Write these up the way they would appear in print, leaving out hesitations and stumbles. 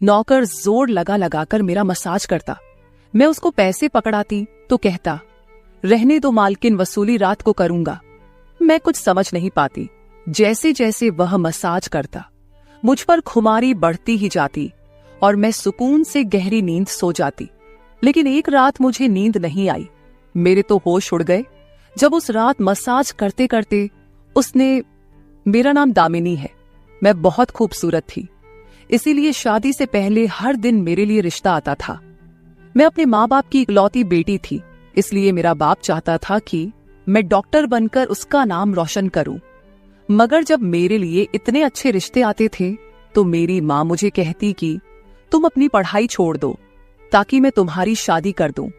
नौकर जोर लगा लगाकर मेरा मसाज करता। मैं उसको पैसे पकड़ाती तो कहता, रहने दो मालकिन, वसूली रात को करूंगा। मैं कुछ समझ नहीं पाती। जैसे जैसे वह मसाज करता मुझ पर खुमारी बढ़ती ही जाती और मैं सुकून से गहरी नींद सो जाती। लेकिन एक रात मुझे नींद नहीं आई। मेरे तो होश उड़ गए जब उस रात मसाज करते करते उसने, मेरा नाम दामिनी है, मैं बहुत खूबसूरत थी, इसीलिए शादी से पहले हर दिन मेरे लिए रिश्ता आता था। मैं अपने माँ बाप की इकलौती बेटी थी, इसलिए मेरा बाप चाहता था कि मैं डॉक्टर बनकर उसका नाम रोशन करूं। मगर जब मेरे लिए इतने अच्छे रिश्ते आते थे तो मेरी माँ मुझे कहती कि तुम अपनी पढ़ाई छोड़ दो ताकि मैं तुम्हारी शादी कर दूं।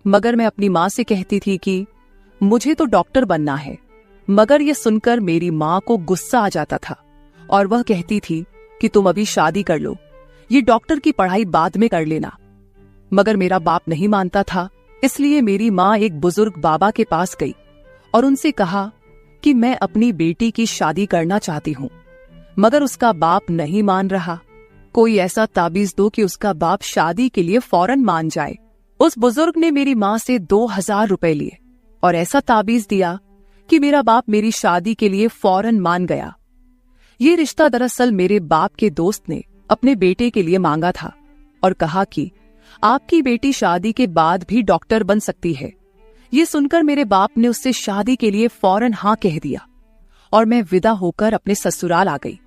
मगर मैं अपनी माँ से कहती थी कि मुझे तो डॉक्टर बनना है। मगर यह सुनकर मेरी माँ को गुस्सा आ जाता था और वह कहती थी कि तुम अभी शादी कर लो, ये डॉक्टर की पढ़ाई बाद में कर लेना। मगर मेरा बाप नहीं मानता था, इसलिए मेरी माँ एक बुजुर्ग बाबा के पास गई और उनसे कहा कि मैं अपनी बेटी की शादी करना चाहती हूँ। मगर उसका बाप नहीं मान रहा। कोई ऐसा ताबीज दो कि उसका बाप शादी के लिए फौरन मान जाए। उस बुजुर्ग ने मेरी माँ से 2000 रुपए लिए और ऐसा ताबीज दिया कि मेरा बाप मेरी शादी के लिए फौरन मान गया। ये रिश्ता दरअसल मेरे बाप के दोस्त ने अपने बेटे के लिए मांगा था और कहा कि आपकी बेटी शादी के बाद भी डॉक्टर बन सकती है। ये सुनकर मेरे बाप ने उससे शादी के लिए फौरन हाँ कह दिया और मैं विदा होकर अपने ससुराल आ गई।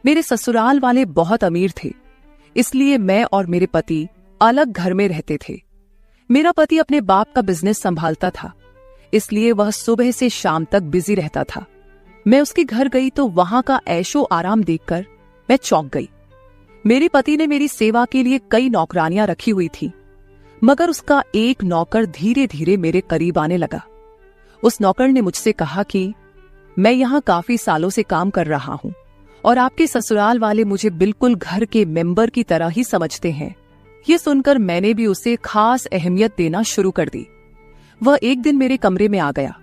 मेरे ससुराल वाले बहुत अमीर थे, इसलिए मैं और मेरे पति अलग घर में रहते थे। मेरा पति अपने बाप का बिजनेस संभालता था, इसलिए वह सुबह से शाम तक बिजी रहता था। मैं उसके घर गई तो वहां का ऐशो आराम देखकर मैं चौंक गई। मेरे पति ने मेरी सेवा के लिए कई नौकरानियां रखी हुई थी, मगर उसका एक नौकर धीरे धीरे मेरे करीब आने लगा। उस नौकर ने मुझसे कहा कि मैं यहाँ काफी सालों से काम कर रहा हूँ और आपके ससुराल वाले मुझे बिल्कुल घर के मेंबर की तरह ही समझते हैं। ये सुनकर मैंने भी उसे खास अहमियत देना शुरू कर दी। वह एक दिन मेरे कमरे में आ गया।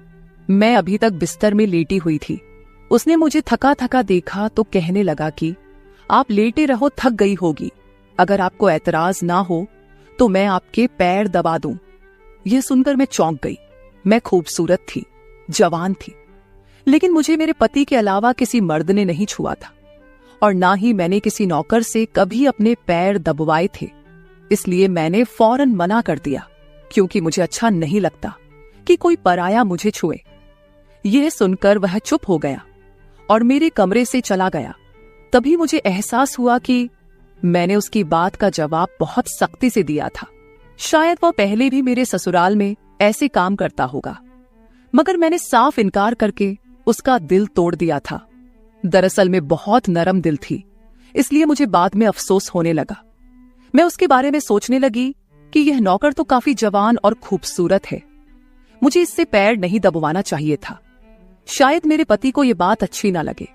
मैं अभी तक बिस्तर में लेटी हुई थी। उसने मुझे थका थका देखा तो कहने लगा कि आप लेटे रहो, थक गई होगी। अगर आपको ऐतराज ना हो तो मैं आपके पैर दबा दूं। यह सुनकर मैं चौंक गई। मैं खूबसूरत थी, जवान थी, लेकिन मुझे मेरे पति के अलावा किसी मर्द ने नहीं छुआ था और ना ही मैंने किसी नौकर से कभी अपने पैर दबवाए थे। इसलिए मैंने फौरन मना कर दिया, क्योंकि मुझे अच्छा नहीं लगता कि कोई पराया मुझे छुए। यह सुनकर वह चुप हो गया और मेरे कमरे से चला गया। तभी मुझे एहसास हुआ कि मैंने उसकी बात का जवाब बहुत सख्ती से दिया था। शायद वह पहले भी मेरे ससुराल में ऐसे काम करता होगा, मगर मैंने साफ इनकार करके उसका दिल तोड़ दिया था। दरअसल मैं बहुत नरम दिल थी, इसलिए मुझे बाद में अफसोस होने लगा। मैं उसके बारे में सोचने लगी कि यह नौकर तो काफी जवान और खूबसूरत है, मुझे इससे पैर नहीं दबवाना चाहिए था। शायद मेरे पति को यह बात अच्छी ना लगे।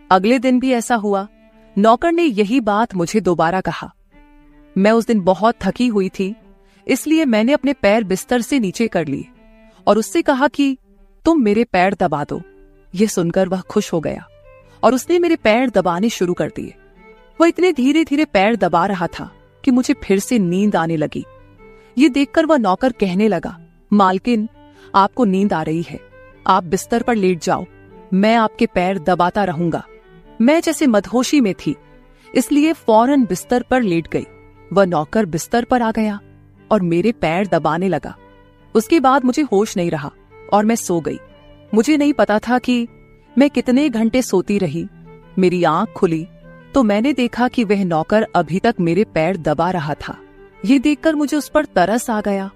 अगले दिन भी ऐसा हुआ। नौकर ने यही बात मुझे दोबारा कहा। मैं उस दिन बहुत थकी हुई थी, इसलिए मैंने अपने पैर बिस्तर से नीचे कर लिए और उससे कहा कि तुम मेरे पैर दबा दो। यह सुनकर वह खुश हो गया और उसने मेरे पैर दबाने शुरू कर दिए। वह इतने धीरे धीरे पैर दबा रहा था कि मुझे फिर से नींद आने लगी। ये देखकर वह नौकर कहने लगा, मालकिन, आपको नींद आ रही है, आप बिस्तर पर लेट जाओ, मैं आपके पैर दबाता रहूंगा। मैं जैसे मदहोशी में थी, इसलिए फौरन बिस्तर पर लेट गई। वह नौकर बिस्तर पर आ गया और मेरे पैर दबाने लगा। उसके बाद मुझे होश नहीं रहा और मैं सो गई। मुझे नहीं पता था कि मैं कितने घंटे सोती रही। मेरी आंख खुली तो मैंने देखा कि वह नौकर अभी तक मेरे पैर दबा रहा था। ये देखकर मुझे उस पर तरस आ गया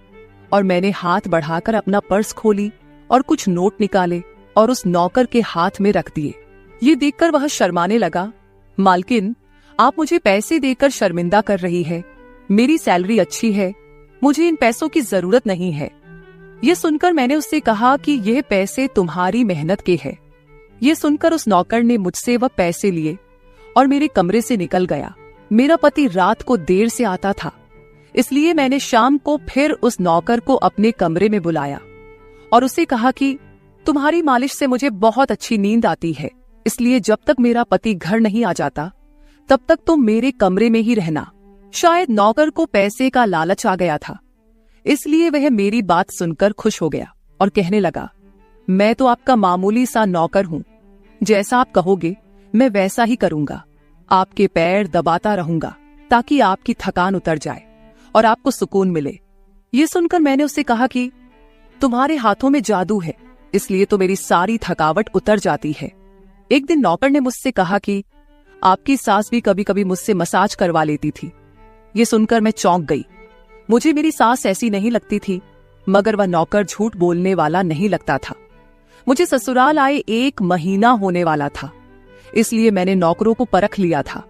और मैंने हाथ बढ़ाकर अपना पर्स खोली और कुछ नोट निकाले और उस नौकर के हाथ में रख दिए। ये देखकर वह शर्माने लगा। मालकिन, आप मुझे पैसे देकर शर्मिंदा कर रही है। मेरी सैलरी अच्छी है, मुझे इन पैसों की जरूरत नहीं है। ये सुनकर मैंने उससे कहा कि यह पैसे तुम्हारी मेहनत के हैं। ये सुनकर उस नौकर ने मुझसे वह पैसे लिए और मेरे कमरे से निकल गया। मेरा पति रात को देर से आता था, इसलिए मैंने शाम को फिर उस नौकर को अपने कमरे में बुलाया और उससे कहा कि तुम्हारी मालिश से मुझे बहुत अच्छी नींद आती है, इसलिए जब तक मेरा पति घर नहीं आ जाता तब तक तुम मेरे कमरे में ही रहना। शायद नौकर को पैसे का लालच आ गया था, इसलिए वह मेरी बात सुनकर खुश हो गया और कहने लगा, मैं तो आपका मामूली सा नौकर हूं, जैसा आप कहोगे मैं वैसा ही करूंगा। आपके पैर दबाता रहूंगा ताकि आपकी थकान उतर जाए और आपको सुकून मिले। ये सुनकर मैंने उससे कहा कि तुम्हारे हाथों में जादू है, इसलिए तो मेरी सारी थकावट उतर जाती है। एक दिन नौकर ने मुझसे कहा कि आपकी सास भी कभी कभी मुझसे मसाज करवा लेती थी। ये सुनकर मैं चौंक गई। मुझे मेरी सास ऐसी नहीं लगती थी, मगर वह नौकर झूठ बोलने वाला नहीं लगता था। मुझे ससुराल आए 1 महीना होने वाला था, इसलिए मैंने नौकरों को परख लिया था।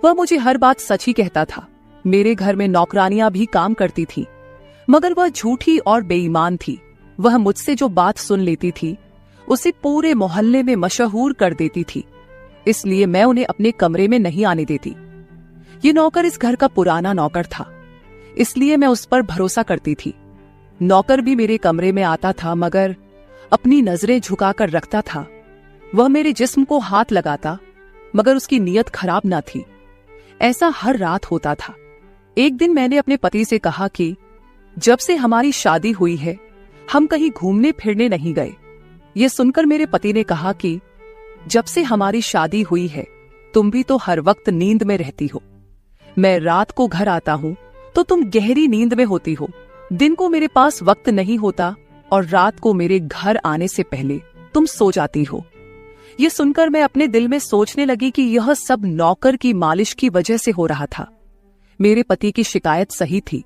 वह मुझे हर बात सच ही कहता था। मेरे घर में नौकरानियां भी काम करती थी, मगर वह झूठी और बेईमान थी। वह मुझसे जो बात सुन लेती थी उसे पूरे मोहल्ले में मशहूर कर देती थी, इसलिए मैं उन्हें अपने कमरे में नहीं आने देती। ये नौकर इस घर का पुराना नौकर था, इसलिए मैं उस पर भरोसा करती थी। नौकर भी मेरे कमरे में आता था, मगर अपनी नजरें झुकाकर रखता था। वह मेरे जिस्म को हाथ लगाता, मगर उसकी नीयत खराब न थी। ऐसा हर रात होता था। एक दिन मैंने अपने पति से कहा कि जब से हमारी शादी हुई है हम कहीं घूमने फिरने नहीं गए। यह सुनकर मेरे पति ने कहा कि जब से हमारी शादी हुई है तुम भी तो हर वक्त नींद में रहती हो। मैं रात को घर आता हूं तो तुम गहरी नींद में होती हो। दिन को मेरे पास वक्त नहीं होता और रात को मेरे घर आने से पहले तुम सो जाती हो। यह सुनकर मैं अपने दिल में सोचने लगी कि यह सब नौकर की मालिश की वजह से हो रहा था। मेरे पति की शिकायत सही थी।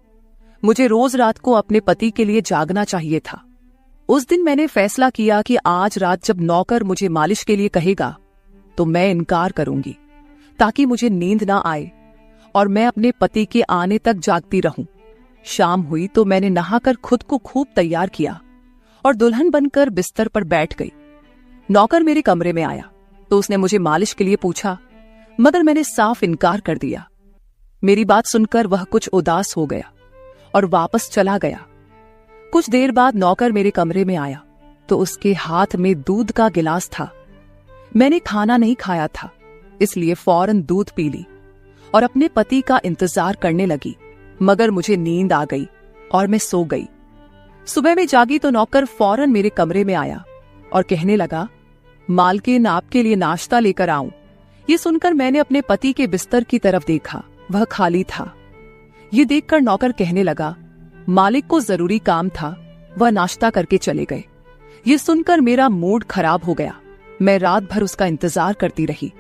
मुझे रोज रात को अपने पति के लिए जागना चाहिए था। उस दिन मैंने फैसला किया कि आज रात जब नौकर मुझे मालिश के लिए कहेगा तो मैं इनकार करूंगी, ताकि मुझे नींद ना आए और मैं अपने पति के आने तक जागती रहूं। शाम हुई तो मैंने नहाकर खुद को खूब तैयार किया और दुल्हन बनकर बिस्तर पर बैठ गई। नौकर मेरे कमरे में आया तो उसने मुझे मालिश के लिए पूछा, मगर मैंने साफ इनकार कर दिया। मेरी बात सुनकर वह कुछ उदास हो गया और वापस चला गया। कुछ देर बाद नौकर मेरे कमरे में आया तो उसके हाथ में दूध का गिलास था। मैंने खाना नहीं खाया था, इसलिए फौरन दूध पी ली और अपने पति का इंतजार करने लगी, मगर मुझे नींद आ गई और मैं सो गई। सुबह में जागी तो नौकर फौरन मेरे कमरे में आया और कहने लगा, मालकिन आपके लिए नाश्ता लेकर आऊं। ये सुनकर मैंने अपने पति के बिस्तर की तरफ देखा, वह खाली था। ये देखकर नौकर कहने लगा, मालिक को जरूरी काम था, वह नाश्ता करके चले गए। ये सुनकर मेरा मूड खराब हो गया। मैं रात भर उसका इंतजार करती रही,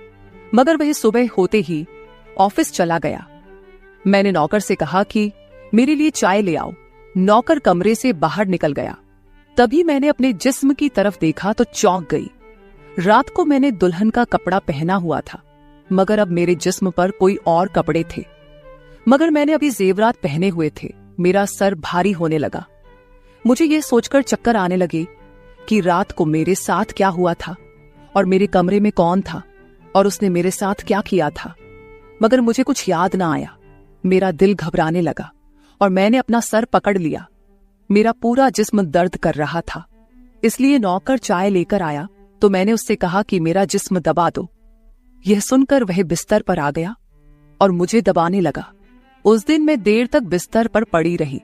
मगर वह सुबह होते ही ऑफिस चला गया। मैंने नौकर से कहा कि मेरे लिए चाय ले आओ। नौकर कमरे से बाहर निकल गया। तभी मैंने अपने जिस्म की तरफ देखा तो चौंक गई। रात को मैंने दुल्हन का कपड़ा पहना हुआ था, मगर अब मेरे जिस्म पर कोई और कपड़े थे। मगर मैंने अभी जेवरात पहने हुए थे। मेरा सर भारी होने लगा। मुझे यह सोचकर चक्कर आने लगे कि रात को मेरे साथ क्या हुआ था और मेरे कमरे में कौन था और उसने मेरे साथ क्या किया था, मगर मुझे कुछ याद ना आया। मेरा दिल घबराने लगा और मैंने अपना सर पकड़ लिया। मेरा पूरा जिस्म दर्द कर रहा था, इसलिए नौकर चाय लेकर आया तो मैंने उससे कहा कि मेरा जिस्म दबा दो। यह सुनकर वह बिस्तर पर आ गया और मुझे दबाने लगा। उस दिन मैं देर तक बिस्तर पर पड़ी रही।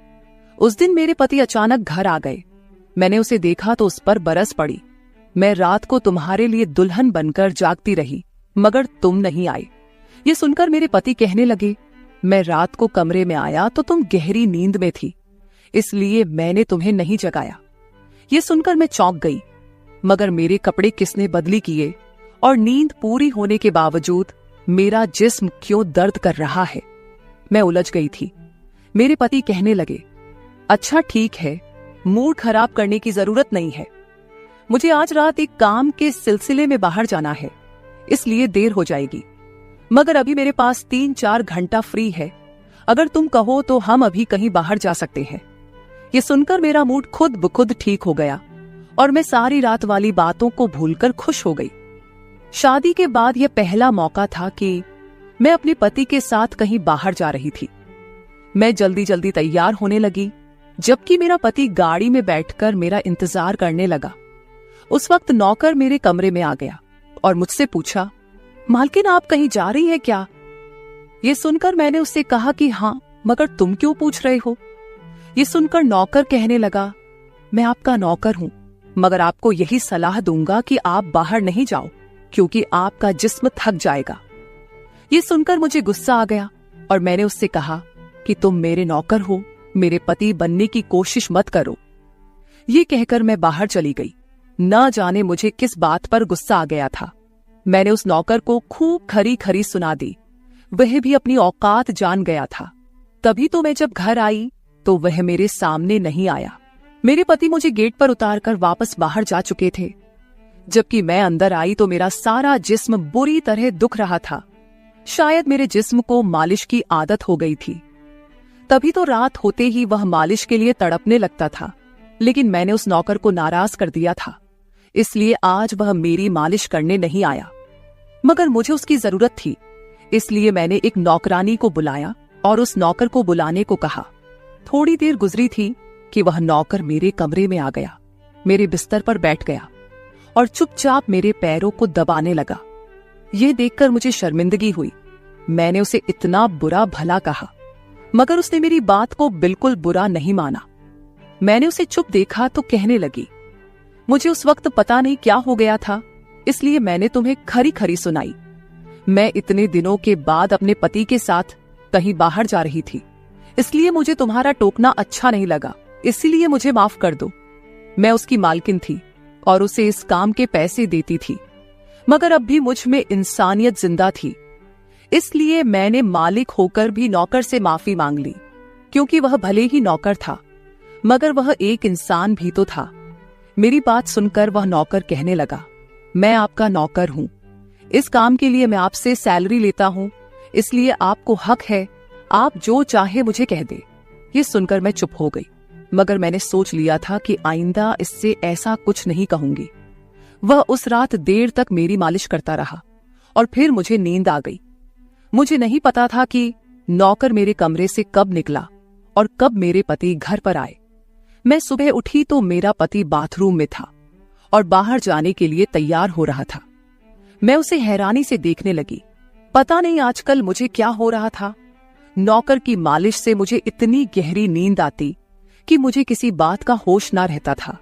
उस दिन मेरे पति अचानक घर आ गए। मैंने उसे देखा तो उस पर बरस पड़ी। मैं रात को तुम्हारे लिए दुल्हन बनकर जागती रही, मगर तुम नहीं आए। ये सुनकर मेरे पति कहने लगे, मैं रात को कमरे में आया तो तुम गहरी नींद में थी, इसलिए मैंने तुम्हें नहीं जगाया। ये सुनकर मैं चौंक गई, मगर मेरे कपड़े किसने बदली किए और नींद पूरी होने के बावजूद मेरा जिस्म क्यों दर्द कर रहा है। मैं उलझ गई थी। मेरे पति कहने लगे, अच्छा ठीक है, मूड खराब करने की जरूरत नहीं है। मुझे आज रात एक काम के सिलसिले में बाहर जाना है, इसलिए देर हो जाएगी, मगर अभी मेरे पास 3-4 घंटा फ्री है। अगर तुम कहो तो हम अभी कहीं बाहर जा सकते हैं। ये सुनकर मेरा मूड खुद ब खुद ठीक हो गया और मैं सारी रात वाली बातों को भूलकर खुश हो गई। शादी के बाद यह पहला मौका था कि मैं अपने पति के साथ कहीं बाहर जा रही थी। मैं जल्दी जल्दी तैयार होने लगी, जबकि मेरा पति गाड़ी में बैठकर मेरा इंतजार करने लगा। उस वक्त नौकर मेरे कमरे में आ गया और मुझसे पूछा, मालकिन, आप कहीं जा रही हैं क्या? ये सुनकर मैंने उससे कहा कि हाँ, मगर तुम क्यों पूछ रहे हो? ये सुनकर नौकर कहने लगा, मैं आपका नौकर हूं, मगर आपको यही सलाह दूंगा कि आप बाहर नहीं जाओ, क्योंकि आपका जिस्म थक जाएगा। ये सुनकर मुझे गुस्सा आ गया और मैंने उससे कहा कि तुम मेरे नौकर हो, मेरे पति बनने की कोशिश मत करो। ये कहकर मैं बाहर चली गई। न जाने मुझे किस बात पर गुस्सा आ गया था। मैंने उस नौकर को खूब खरी खरी सुना दी। वह भी अपनी औकात जान गया था। तभी तो मैं जब घर आई तो वह मेरे सामने नहीं आया। मेरे पति मुझे गेट पर उतारकर वापस बाहर जा चुके थे। जबकि मैं अंदर आई तो मेरा सारा जिस्म बुरी तरह दुख रहा था। शायद मेरे जिस्म को मालिश की आदत हो गई थी। तभी तो रात होते ही वह मालिश के लिए तड़पने लगता था। लेकिन मैंने उस नौकर को नाराज कर दिया था, इसलिए आज वह मेरी मालिश करने नहीं आया। मगर मुझे उसकी जरूरत थी, इसलिए मैंने एक नौकरानी को बुलाया और उस नौकर को बुलाने को कहा। थोड़ी देर गुजरी थी कि वह नौकर मेरे कमरे में आ गया, मेरे बिस्तर पर बैठ गया और चुपचाप मेरे पैरों को दबाने लगा। यह देखकर मुझे शर्मिंदगी हुई। मैंने उसे इतना बुरा भला कहा, मगर उसने मेरी बात को बिल्कुल बुरा नहीं माना। मैंने उसे चुप देखा तो कहने लगी, मुझे उस वक्त पता नहीं क्या हो गया था, इसलिए मैंने तुम्हें खरी खरी सुनाई। मैं इतने दिनों के बाद अपने पति के साथ कहीं बाहर जा रही थी, इसलिए मुझे तुम्हारा टोकना अच्छा नहीं लगा, इसलिए मुझे माफ कर दो। मैं उसकी मालकिन थी और उसे इस काम के पैसे देती थी, मगर अब भी मुझ में इंसानियत जिंदा थी, इसलिए मैंने मालिक होकर भी नौकर से माफी मांग ली। क्योंकि वह भले ही नौकर था, मगर वह एक इंसान भी तो था। मेरी बात सुनकर वह नौकर कहने लगा, मैं आपका नौकर हूं, इस काम के लिए मैं आपसे सैलरी लेता हूं, इसलिए आपको हक है, आप जो चाहे मुझे कह दे। ये सुनकर मैं चुप हो गई, मगर मैंने सोच लिया था कि आइंदा इससे ऐसा कुछ नहीं कहूंगी। वह उस रात देर तक मेरी मालिश करता रहा और फिर मुझे नींद आ गई। मुझे नहीं पता था कि नौकर मेरे कमरे से कब निकला और कब मेरे पति घर पर आए। मैं सुबह उठी तो मेरा पति बाथरूम में था और बाहर जाने के लिए तैयार हो रहा था। मैं उसे हैरानी से देखने लगी। पता नहीं आजकल मुझे क्या हो रहा था। नौकर की मालिश से मुझे इतनी गहरी नींद आती कि मुझे किसी बात का होश ना रहता था।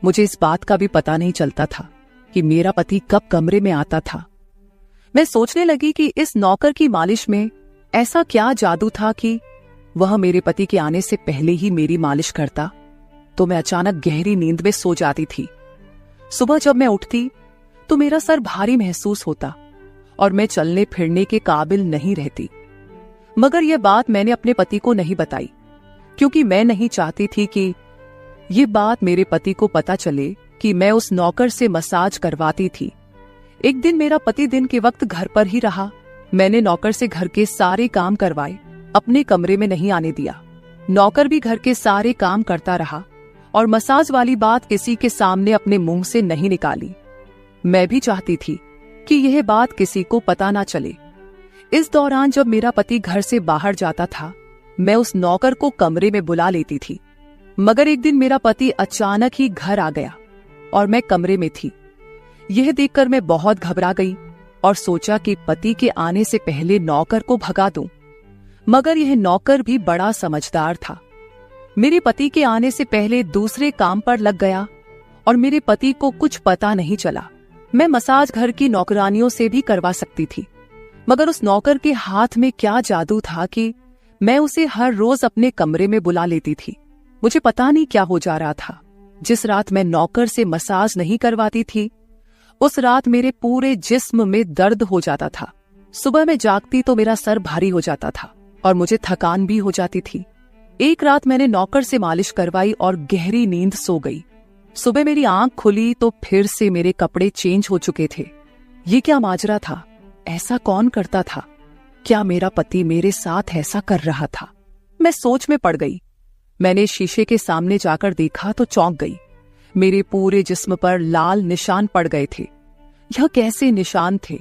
मुझे इस बात का भी पता नहीं चलता था कि मेरा पति कब कमरे में आता था। मैं सोचने लगी कि इस नौकर की मालिश में ऐसा क्या जादू था कि वह मेरे पति के आने से पहले ही मेरी मालिश करता, तो मैं अचानक गहरी नींद में सो जाती थी। सुबह जब मैं उठती तो मेरा सर भारी महसूस होता और मैं चलने फिरने के काबिल नहीं रहती। मगर यह बात मैंने अपने पति को नहीं बताई, क्योंकि मैं नहीं चाहती थी कि ये बात मेरे पति को पता चले कि मैं उस नौकर से मसाज करवाती थी। एक दिन मेरा पति दिन के वक्त घर पर ही रहा। मैंने नौकर से घर के सारे काम करवाए, अपने कमरे में नहीं आने दिया। नौकर भी घर के सारे काम करता रहा और मसाज वाली बात किसी के सामने अपने मुंह से नहीं निकाली। मैं भी चाहती थी कि यह बात किसी को पता ना चले। इस दौरान जब मेरा पति घर से बाहर जाता था, मैं उस नौकर को कमरे में बुला लेती थी। मगर एक दिन मेरा पति अचानक ही घर आ गया और मैं कमरे में थी। यह देखकर मैं बहुत घबरा गई और सोचा कि पति के आने से पहले नौकर को भगा दूं। मगर यह नौकर भी बड़ा समझदार था। मेरे पति के आने से पहले दूसरे काम पर लग गया और मेरे पति को कुछ पता नहीं चला। मैं मसाज घर की नौकरानियों से भी करवा सकती थी, मगर उस नौकर के हाथ में क्या जादू था कि मैं उसे हर रोज अपने कमरे में बुला लेती थी। मुझे पता नहीं क्या हो जा रहा था। जिस रात मैं नौकर से मसाज नहीं करवाती थी, उस रात मेरे पूरे जिस्म में दर्द हो जाता था। सुबह में जागती तो मेरा सर भारी हो जाता था और मुझे थकान भी हो जाती थी। एक रात मैंने नौकर से मालिश करवाई और गहरी नींद सो गई। सुबह मेरी आंख खुली तो फिर से मेरे कपड़े चेंज हो चुके थे। ये क्या माजरा था? ऐसा कौन करता था? क्या मेरा पति मेरे साथ ऐसा कर रहा था? मैं सोच में पड़ गई। मैंने शीशे के सामने जाकर देखा तो चौंक गई। मेरे पूरे जिस्म पर लाल निशान पड़ गए थे। यह कैसे निशान थे?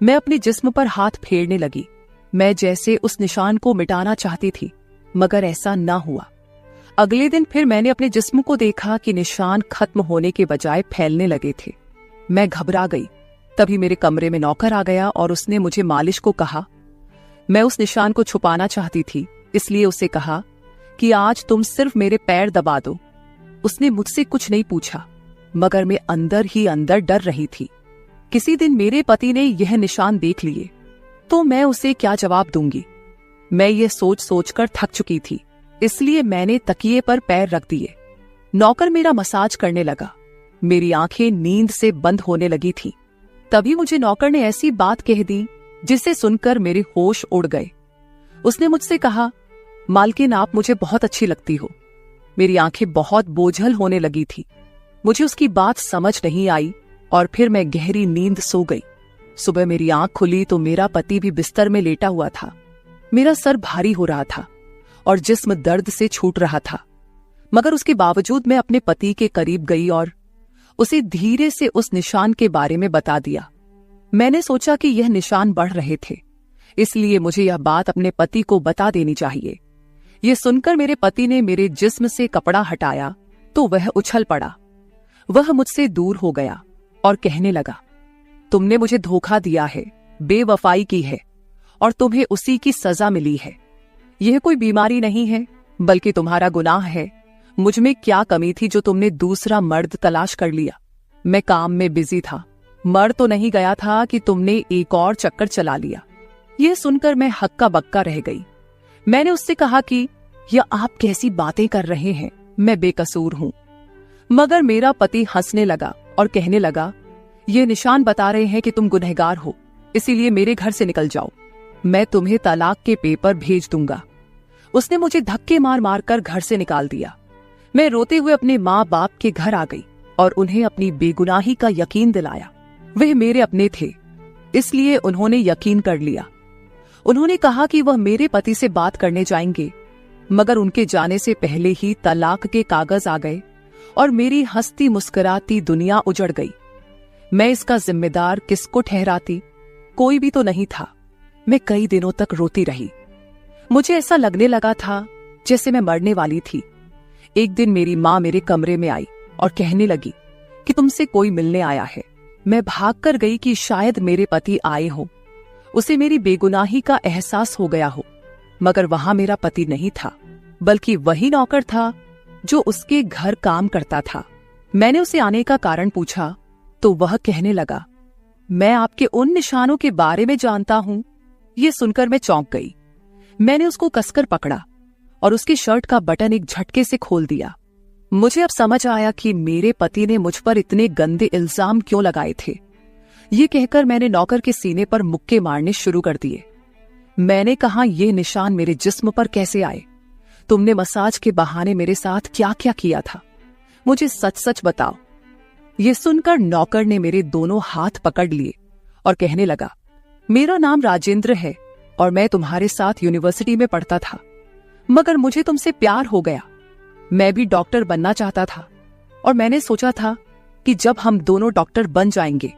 मैं अपने जिस्म पर हाथ फेरने लगी। मैं जैसे उस निशान को मिटाना चाहती थी, मगर ऐसा ना हुआ। अगले दिन फिर मैंने अपने जिस्म को देखा कि निशान खत्म होने के बजाय फैलने लगे थे। मैं घबरा गई। तभी मेरे कमरे में नौकर आ गया और उसने मुझे मालिश को कहा। मैं उस निशान को छुपाना चाहती थी, इसलिए उसे कहा कि आज तुम सिर्फ मेरे पैर दबा दो। उसने मुझसे कुछ नहीं पूछा, मगर मैं अंदर ही अंदर डर रही थी। किसी दिन मेरे पति ने यह निशान देख लिए तो मैं उसे क्या जवाब दूंगी। मैं ये सोच सोचकर थक चुकी थी, इसलिए मैंने तकिए पर पैर रख दिए। नौकर मेरा मसाज करने लगा। मेरी आंखें नींद से बंद होने लगी थी। तभी मुझे नौकर ने ऐसी बात कह दी जिसे सुनकर मेरे होश उड़ गए। उसने मुझसे कहा, मालकिन आप मुझे बहुत अच्छी लगती हो। मेरी आंखें बहुत बोझल होने लगी थी। मुझे उसकी बात समझ नहीं आई और फिर मैं गहरी नींद सो गई। सुबह मेरी आंख खुली तो मेरा पति भी बिस्तर में लेटा हुआ था। मेरा सर भारी हो रहा था और जिस्म दर्द से छूट रहा था, मगर उसके बावजूद मैं अपने पति के करीब गई और उसे धीरे से उस निशान के बारे में बता दिया। मैंने सोचा कि यह निशान बढ़ रहे थे, इसलिए मुझे यह बात अपने पति को बता देनी चाहिए। यह सुनकर मेरे पति ने मेरे जिस्म से कपड़ा हटाया तो वह उछल पड़ा। वह मुझसे दूर हो गया और कहने लगा, तुमने मुझे धोखा दिया है, बेवफाई की है और तुम्हें उसी की सजा मिली है। यह कोई बीमारी नहीं है, बल्कि तुम्हारा गुनाह है। मुझ में क्या कमी थी जो तुमने दूसरा मर्द तलाश कर लिया। मैं काम में बिजी था, मर तो नहीं गया था कि तुमने एक और चक्कर चला लिया। यह सुनकर मैं हक्का बक्का रह गई। मैंने उससे कहा कि यह आप कैसी बातें कर रहे हैं, मैं बेकसूर हूं। मगर मेरा पति हंसने लगा और कहने लगा, ये निशान बता रहे हैं कि तुम गुनहगार हो, इसीलिए मेरे घर से निकल जाओ, मैं तुम्हें तलाक के पेपर भेज दूंगा। उसने मुझे धक्के मार मार कर घर से निकाल दिया। मैं रोते हुए अपने माँ बाप के घर आ गई और उन्हें अपनी बेगुनाही का यकीन दिलाया। वह मेरे अपने थे, इसलिए उन्होंने यकीन कर लिया। उन्होंने कहा कि वह मेरे पति से बात करने जाएंगे, मगर उनके जाने से पहले ही तलाक के कागज आ गए और मेरी हंसती मुस्कुराती दुनिया उजड़ गई। मैं इसका जिम्मेदार किसको ठहराती? कोई भी तो नहीं था। मैं कई दिनों तक रोती रही। मुझे ऐसा लगने लगा था जैसे मैं मरने वाली थी। एक दिन मेरी माँ मेरे कमरे में आई और कहने लगी कि तुमसे कोई मिलने आया है। मैं भागकर गई कि शायद मेरे पति आए हो, उसे मेरी बेगुनाही का एहसास हो गया हो। मगर वहां मेरा पति नहीं था, बल्कि वही नौकर था जो उसके घर काम करता था। मैंने उसे आने का कारण पूछा तो वह कहने लगा, मैं आपके उन निशानों के बारे में जानता हूं। यह सुनकर मैं चौंक गई। मैंने उसको कसकर पकड़ा और उसकी शर्ट का बटन एक झटके से खोल दिया। मुझे अब समझ आया कि मेरे पति ने मुझ पर इतने गंदे इल्जाम क्यों लगाए थे। ये कहकर मैंने नौकर के सीने पर मुक्के मारने शुरू कर दिए। मैंने कहा, ये निशान मेरे जिस्म पर कैसे आए? तुमने मसाज के बहाने मेरे साथ क्या क्या किया था? मुझे सच सच बताओ। ये सुनकर नौकर ने मेरे दोनों हाथ पकड़ लिए और कहने लगा, मेरा नाम राजेंद्र है और मैं तुम्हारे साथ यूनिवर्सिटी में पढ़ता था, मगर मुझे तुमसे प्यार हो गया। मैं भी डॉक्टर बनना चाहता था और मैंने सोचा था कि जब हम दोनों डॉक्टर बन जाएंगे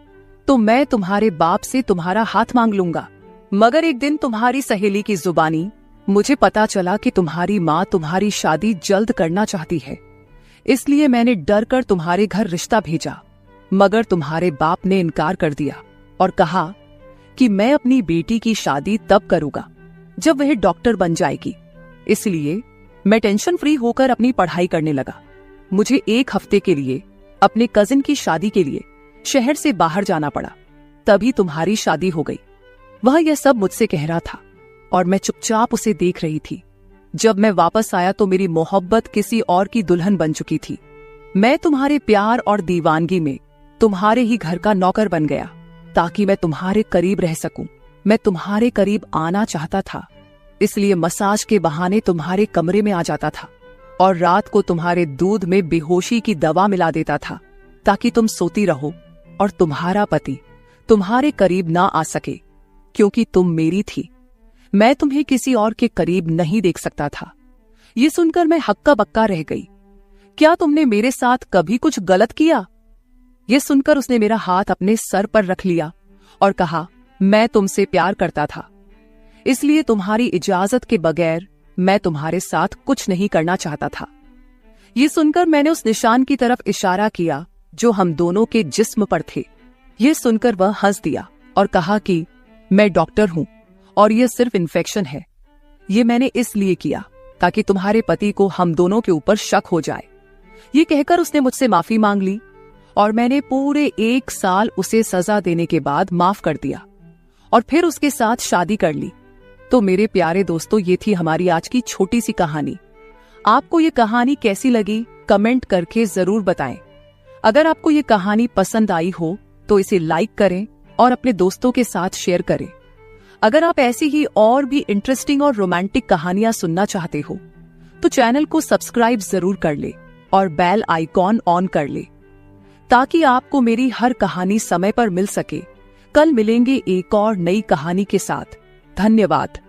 तो मैं तुम्हारे बाप से तुम्हारा हाथ मांग लूंगा। मगर एक दिन तुम्हारी सहेली की जुबानी मुझे पता चला कि तुम्हारी माँ तुम्हारी शादी जल्द करना चाहती है, इसलिए मैंने डर कर तुम्हारे घर रिश्ता भेजा। मगर तुम्हारे बाप ने इनकार कर दिया और कहा कि मैं अपनी बेटी की शादी तब करूंगा जब वह डॉक्टर बन जाएगी। इसलिए मैं टेंशन फ्री होकर अपनी पढ़ाई करने लगा। मुझे एक हफ्ते के लिए अपने कजिन की शादी के लिए शहर से बाहर जाना पड़ा। तभी तुम्हारी शादी हो गई। वह यह सब मुझसे कह रहा था और मैं चुपचाप उसे देख रही थी। जब मैं वापस आया तो मेरी मोहब्बत किसी और की दुल्हन बन चुकी थी। मैं तुम्हारे प्यार और दीवानगी में तुम्हारे ही घर का नौकर बन गया ताकि मैं तुम्हारे करीब रह सकूं। मैं तुम्हारे करीब आना चाहता था, इसलिए मसाज के बहाने तुम्हारे कमरे में आ जाता था और रात को तुम्हारे दूध में बेहोशी की दवा मिला देता था ताकि तुम सोती रहो और तुम्हारा पति तुम्हारे करीब ना आ सके, क्योंकि तुम मेरी थी। मैं तुम्हें किसी और के करीब नहीं देख सकता था। ये सुनकर मैं हक्का बक्का रह गई। क्या तुमने मेरे साथ कभी कुछ गलत किया? यह सुनकर उसने मेरा हाथ अपने सर पर रख लिया और कहा, मैं तुमसे प्यार करता था, इसलिए तुम्हारी इजाजत के बगैर मैं तुम्हारे साथ कुछ नहीं करना चाहता था। ये सुनकर मैंने उस निशान की तरफ इशारा किया जो हम दोनों के जिस्म पर थे। ये सुनकर वह हंस दिया और कहा कि मैं डॉक्टर हूं और यह सिर्फ इन्फेक्शन है। ये मैंने इसलिए किया ताकि तुम्हारे पति को हम दोनों के ऊपर शक हो जाए। ये कहकर उसने मुझसे माफी मांग ली और मैंने पूरे 1 साल उसे सजा देने के बाद माफ कर दिया और फिर उसके साथ शादी कर ली। तो मेरे प्यारे दोस्तों, ये थी हमारी आज की छोटी सी कहानी। आपको ये कहानी कैसी लगी कमेंट करके जरूर बताएं। अगर आपको ये कहानी पसंद आई हो तो इसे लाइक करें और अपने दोस्तों के साथ शेयर करें। अगर आप ऐसी ही और भी इंटरेस्टिंग और रोमांटिक कहानियां सुनना चाहते हो तो चैनल को सब्सक्राइब जरूर कर ले और बेल आइकॉन ऑन कर ले ताकि आपको मेरी हर कहानी समय पर मिल सके। कल मिलेंगे एक और नई कहानी के साथ। धन्यवाद।